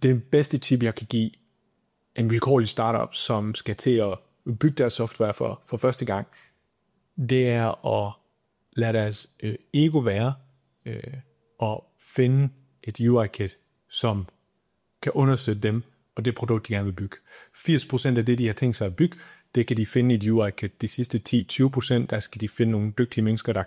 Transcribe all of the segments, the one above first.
det bedste tip, jeg kan give en vilkårlig startup, som skal til at bygge deres software for første gang, det er at lade deres ego være og finde et UI-kit, som kan understøtte dem og det produkt, de gerne vil bygge. 80% af det, de har tænkt sig at bygge, det kan de finde i et UI-kit. De sidste 10-20%, der skal de finde nogle dygtige mennesker, der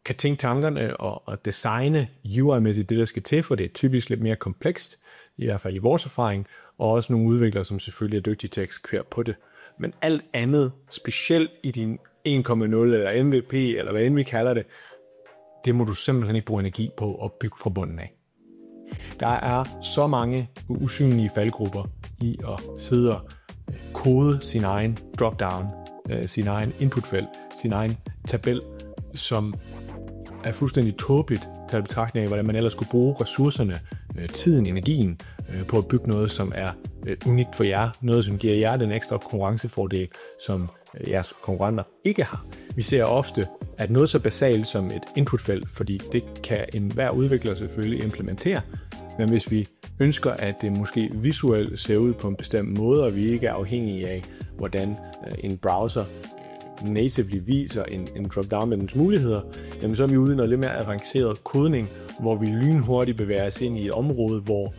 kan tænke tankerne og designe UI-mæssigt det, der skal til, for det er typisk lidt mere komplekst, i hvert fald i vores erfaring, og også nogle udviklere, som selvfølgelig er dygtige til at eksekvere på det. Men alt andet, specielt i din 1.0 eller MVP, eller hvad end vi kalder det, det må du simpelthen ikke bruge energi på at bygge fra bunden af. Der er så mange usynlige faldgrupper i at sidde og kode sin egen dropdown, sin egen inputfelt, sin egen tabel, som er fuldstændig tåbeligt til betragtning af, hvordan man ellers skulle bruge ressourcerne, tiden, energien på at bygge noget, som er unikt for jer. Noget, som giver jer den ekstra konkurrencefordel, som jeres konkurrenter ikke har. Vi ser ofte, at noget så basalt som et inputfelt, fordi det kan enhver udvikler selvfølgelig implementere, men hvis vi ønsker, at det måske visuelt ser ud på en bestemt måde, og vi ikke er afhængige af, hvordan en browser natively viser en drop-down med dens muligheder, jamen så er vi ude i noget lidt mere avanceret kodning, hvor vi lynhurtigt bevæger os ind i et område, hvor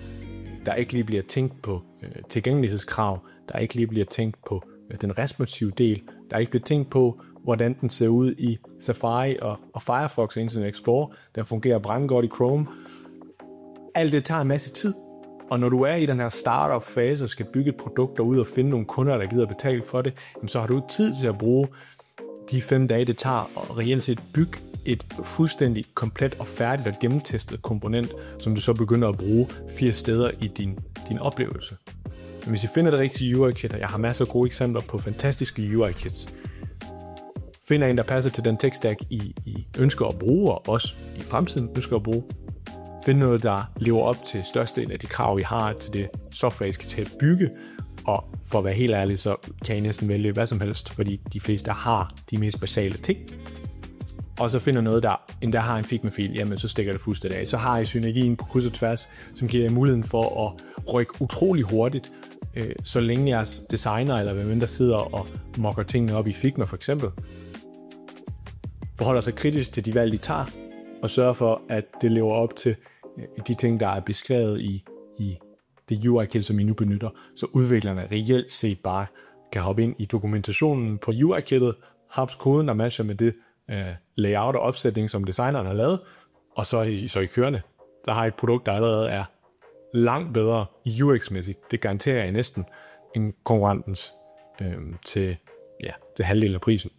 der ikke lige bliver tænkt på tilgængelighedskrav, der ikke lige bliver tænkt på den responsive del, der ikke bliver tænkt på, hvordan den ser ud i Safari og Firefox og Internet Explorer, der fungerer brandgodt i Chrome. Alt det tager en masse tid, og når du er i den her startup-fase og skal bygge et produkt derude og finde nogle kunder, der gider betale for det, så har du ikke tid til at bruge de 5 dage, det tager at reelt set bygge et fuldstændig komplet og færdigt og gennemtestet komponent, som du så begynder at bruge 4 steder i din oplevelse. Men hvis I finder det rigtige UI-kit, og jeg har masser af gode eksempler på fantastiske UI-kits, finder en, der passer til den tech-stack, I ønsker at bruge, og også i fremtiden ønsker at bruge, find noget, der lever op til størstedelen af de krav, I har til det software, I skal til at bygge, og for at være helt ærlig, så kan I næsten vælge hvad som helst, fordi de fleste har de mest basale ting. Og så finder noget, der har en Figma-fil, jamen så stikker det fuldstændig af. Så har I synergien på kryds og tværs, som giver jer muligheden for at rykke utrolig hurtigt, så længe jeres designer eller hvem der sidder og mocker tingene op i Figma for eksempel, forholder sig kritisk til de valg, de tager, og sørger for, at det lever op til de ting, der er beskrevet i det UI-kit, som I nu benytter, så udviklerne reelt set bare kan hoppe ind i dokumentationen på UI-kittet, haps koden, der matcher med det layout og opsætning, som designeren har lavet, og så er I kørende. Så har I et produkt, der allerede er langt bedre UX-mæssigt. Det garanterer jeg næsten en konkurrentens til halvdelen af prisen.